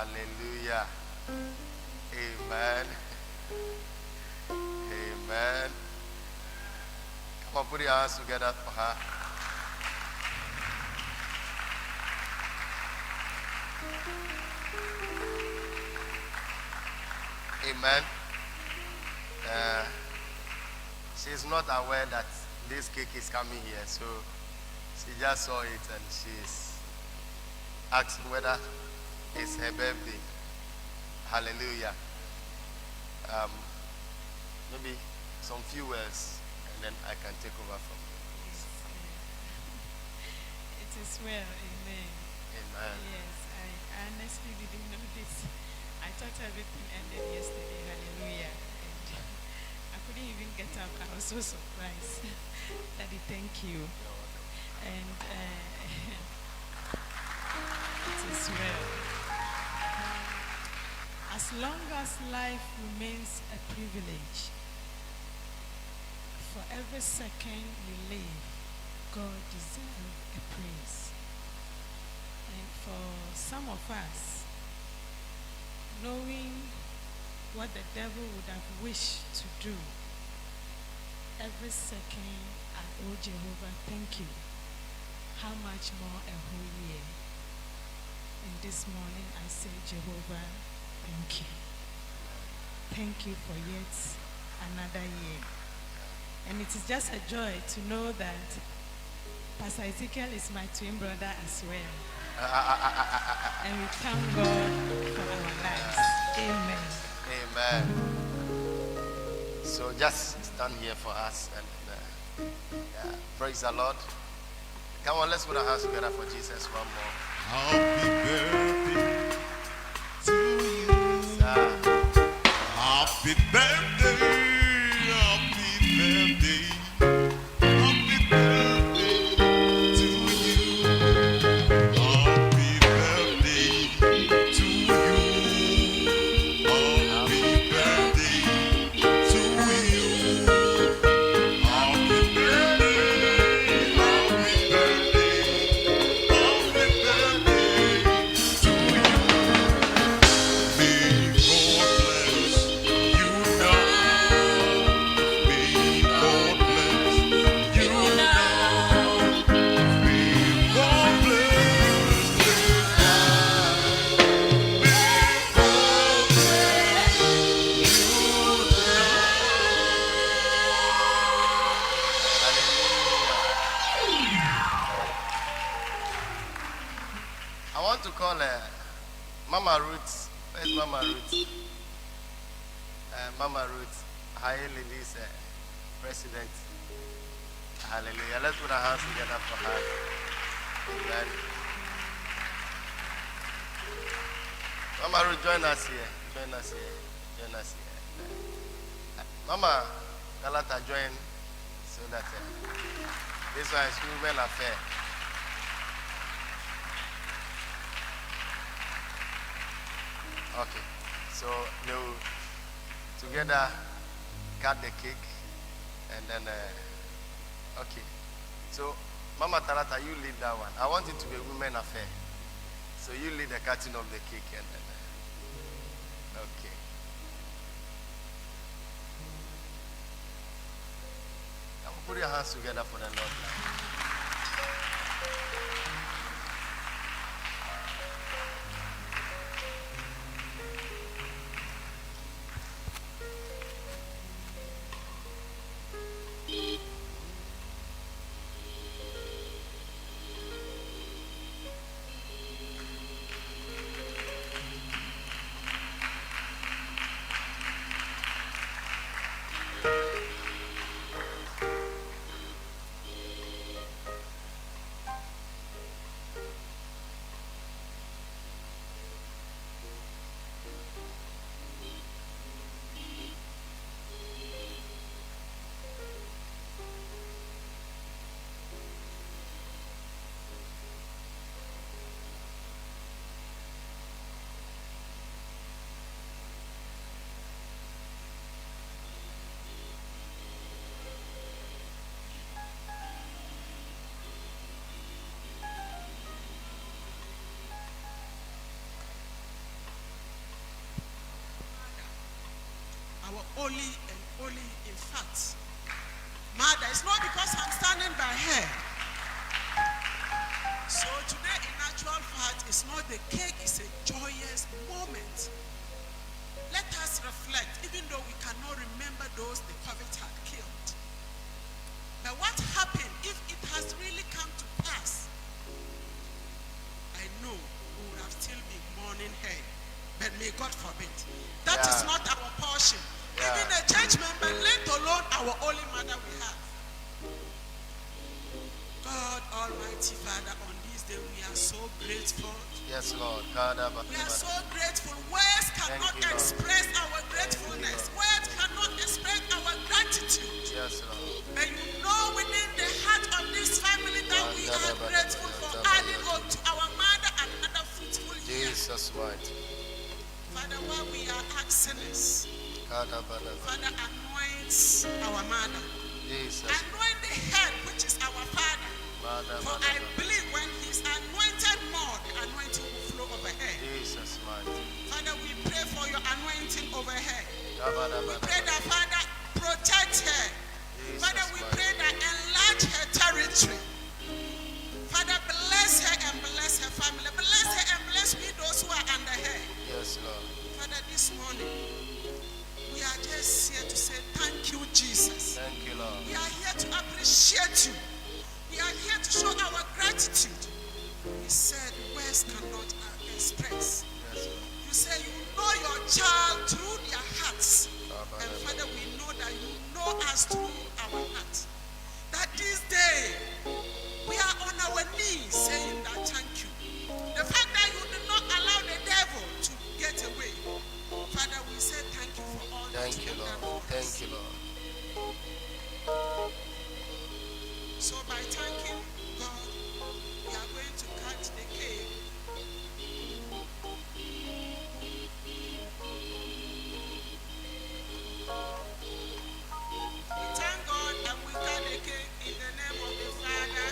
Hallelujah. Amen. Amen. Come on, put your hands together for her. Amen. She's not aware that this cake is coming here, so she just saw it and she's asking whether it's her birthday. Hallelujah. Maybe some few words and then I can take over from you. It is well, amen. Amen. Yes, I honestly didn't know this. I thought everything ended yesterday, hallelujah. And I couldn't even get up. I was so surprised. Daddy, thank you. And it is well. As long as life remains a privilege, for every second you live, God deserves a praise. And for some of us, knowing what the devil would have wished to do, every second I owe Jehovah, thank you. How much more a whole year? And this morning I say, Jehovah, thank you. Thank you for yet another year. And it is just a joy to know that Pastor Ezekiel is my twin brother as well. And we thank God for our lives. Amen. Amen. So just stand here for us and praise the Lord. Come on, let's put our hands together for Jesus one more. Happy birthday to you. Happy birthday, happy birthday, happy birthday to you. Happy birthday to you. Happy birthday to you. Happy birthday, happy birthday, happy birthday to you. May God bless you now. May God bless you now. May God bless you now. May God bless I want to call Mama Ruth. Where's Mama Ruth? Mama Ruth, Haile is president. Hallelujah. Let's put our hands together for her. Amen. Mama Ruth, join us here. Join us here. Join us here. Mama Galata, join so that this one is women affair. Okay, so they'll together cut the cake and then, okay. So, Mama Talata, you lead that one. I want it to be a women affair. So you lead the cutting of the cake and then, okay. Now put your hands together for the Lord now. holy and holy. In fact, mother, it's not because I'm standing by her. So today, in actual fact, it's not the cake, it's a joyous moment. Let us reflect, even though we cannot remember those the COVID had killed. But what happened if it has really come to pass? I know we would have still been mourning her. But may God forbid. That is not our portion. Even a church member, let alone our holy mother we have. God Almighty Father, on this day we are so grateful. Yes, Lord. We are so grateful. Words cannot express our gratefulness. Words cannot express our gratitude. Yes, Lord. But you know within the heart of this family that we are grateful for adding on to our mother another fruitful year. Jesus, mighty. Father, what we are asking is, Father, anoint our mother. Jesus. Anoint the head, which is our father. For I believe when he's anointed more, the anointing will flow over her. Jesus, mighty. Father, we pray for your anointing over her. We We pray that, Father, protect her. Father, we pray that enlarge her territory. Father, bless her and bless her family. Bless her and bless me, those who are under her. Yes, Lord. Father, this morning, we are just here to say thank you, Jesus. Thank you, Lord. We are here to appreciate you. We are here to show our gratitude. We said words cannot express. Yes, Lord. You say you know your child through their hearts. And Father, we know that you know us through our hearts. That this day, we are on our knees saying that thank you. The fact that you did not allow the devil to get away. Father, we say thank you for all that Thank you, have done Lord. for us. Thank you, Lord. So by thanking God, we are going to cut the cake. We thank God and we cut the cake in the name of the Father,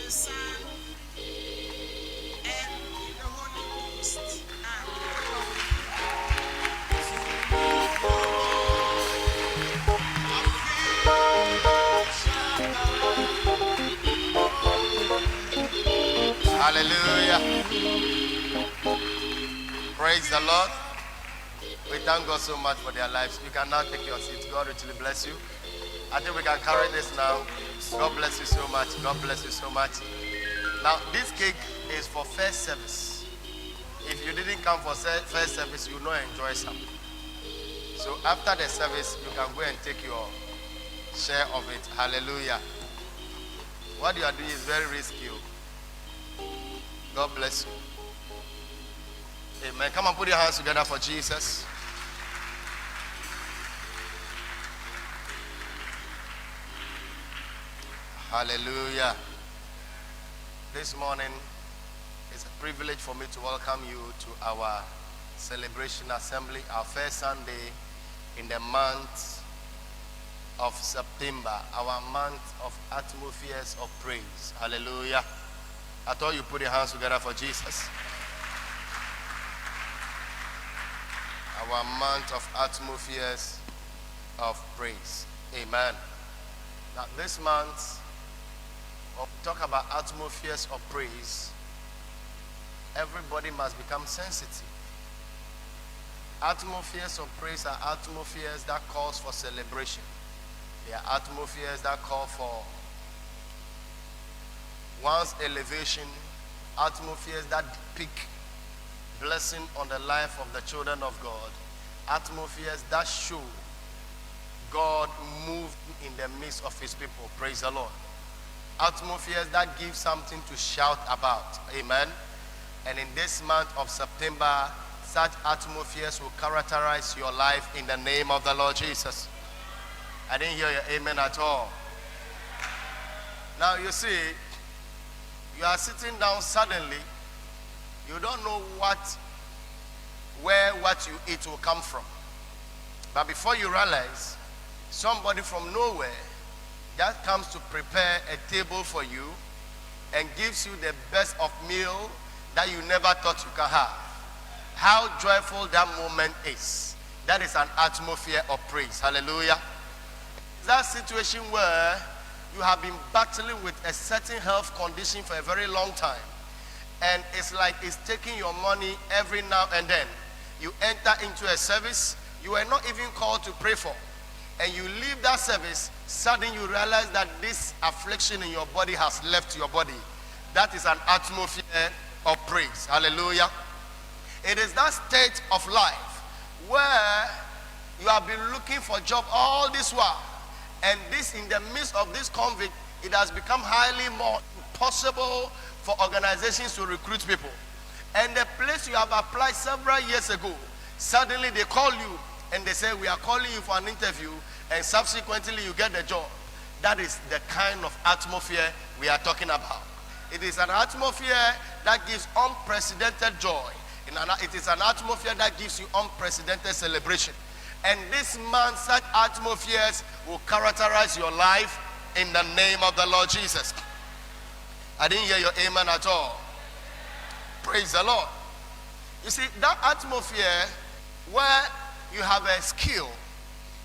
the Son, and the Holy Ghost. Hallelujah. Praise the Lord. We thank God so much for their lives. You can now take your seats. God richly bless you. I think we can carry this now. God bless you so much. God bless you so much. Now, this cake is for first service. If you didn't come for first service, you will not enjoy some. So after the service, you can go and take your share of it. Hallelujah. What you are doing is very risky. God bless you. Amen. Come and put your hands together for Jesus. Hallelujah. This morning it's a privilege for me to welcome you to our celebration assembly, our first Sunday in the month of September, our month of atmospheres of praise. Hallelujah. I thought you put your hands together for Jesus. Our month of atmospheres of praise. Amen. Now this month, when we talk about atmospheres of praise, everybody must become sensitive. Atmospheres of praise are atmospheres that calls for celebration. They are atmospheres that call for one's elevation, atmospheres that depict blessing on the life of the children of God, atmospheres that show God moved in the midst of his people. Praise the Lord. Atmospheres that give something to shout about. Amen. And in this month of September, such atmospheres will characterize your life in the name of the Lord Jesus. I didn't hear your amen at all. Now you see, you are sitting down suddenly, you don't know where what you eat will come from. But before you realize, somebody from nowhere just comes to prepare a table for you and gives you the best of meal that you never thought you can have. How joyful that moment is. That is an atmosphere of praise. Hallelujah. That situation where you have been battling with a certain health condition for a very long time, and it's like it's taking your money every now and then. You enter into a service you were not even called to pray for, and you leave that service, suddenly you realize that this affliction in your body has left your body. That is an atmosphere of praise. Hallelujah. It is that state of life where you have been looking for a job all this while, and this, in the midst of this conflict, it has become highly more impossible for organizations to recruit people. And the place you have applied several years ago, suddenly they call you and they say, we are calling you for an interview, and subsequently you get the job. That is the kind of atmosphere we are talking about. It is an atmosphere that gives unprecedented joy. It is an atmosphere that gives you unprecedented celebration. And this month, such atmospheres will characterize your life in the name of the Lord Jesus. I didn't hear your amen at all. Praise the Lord. You see, that atmosphere where you have a skill,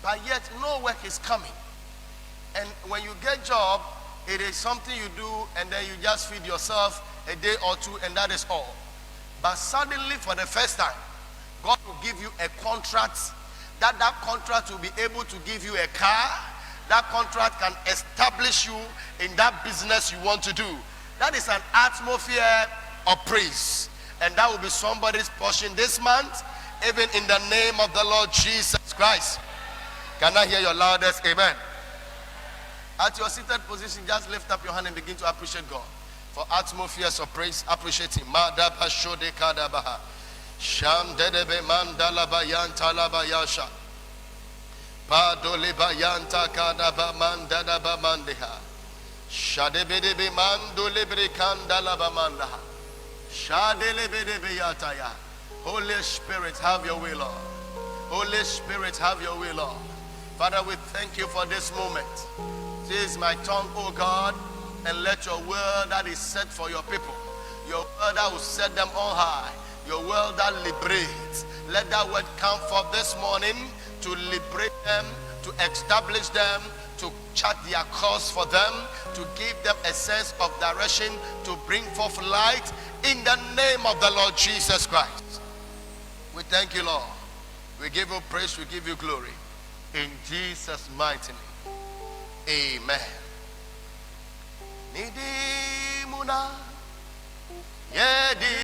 but yet no work is coming. And when you get job, it is something you do, and then you just feed yourself a day or two, and that is all. But suddenly, for the first time, God will give you a contract. That contract will be able to give you a car. That contract can establish you in that business you want to do. That is an atmosphere of praise. And that will be somebody's portion this month, even in the name of the Lord Jesus Christ. Can I hear your loudest amen? At your seated position, just lift up your hand and begin to appreciate God for atmospheres of praise. Appreciate him. Madaba shode kadabaha. Shandedebe mandala bayan talabayasha. Padole bayanta kadaba mandadaba mandeha. Shadebedebe mandole brekandalaba mandaha. Shadelebedebe yataya. Holy Spirit, have your way, Lord. Holy Spirit, have your way, Lord. Father, we thank you for this moment. Seize my tongue, O God, and let your word that is set for your people, your word that will set them on high, your word that liberates, let that word come forth this morning to liberate them, to establish them, to chart their course for them, to give them a sense of direction, to bring forth light in the name of the Lord Jesus Christ. We thank you, Lord. We give you praise, we give you glory. In Jesus' mighty name. Amen. Nidi muna yedi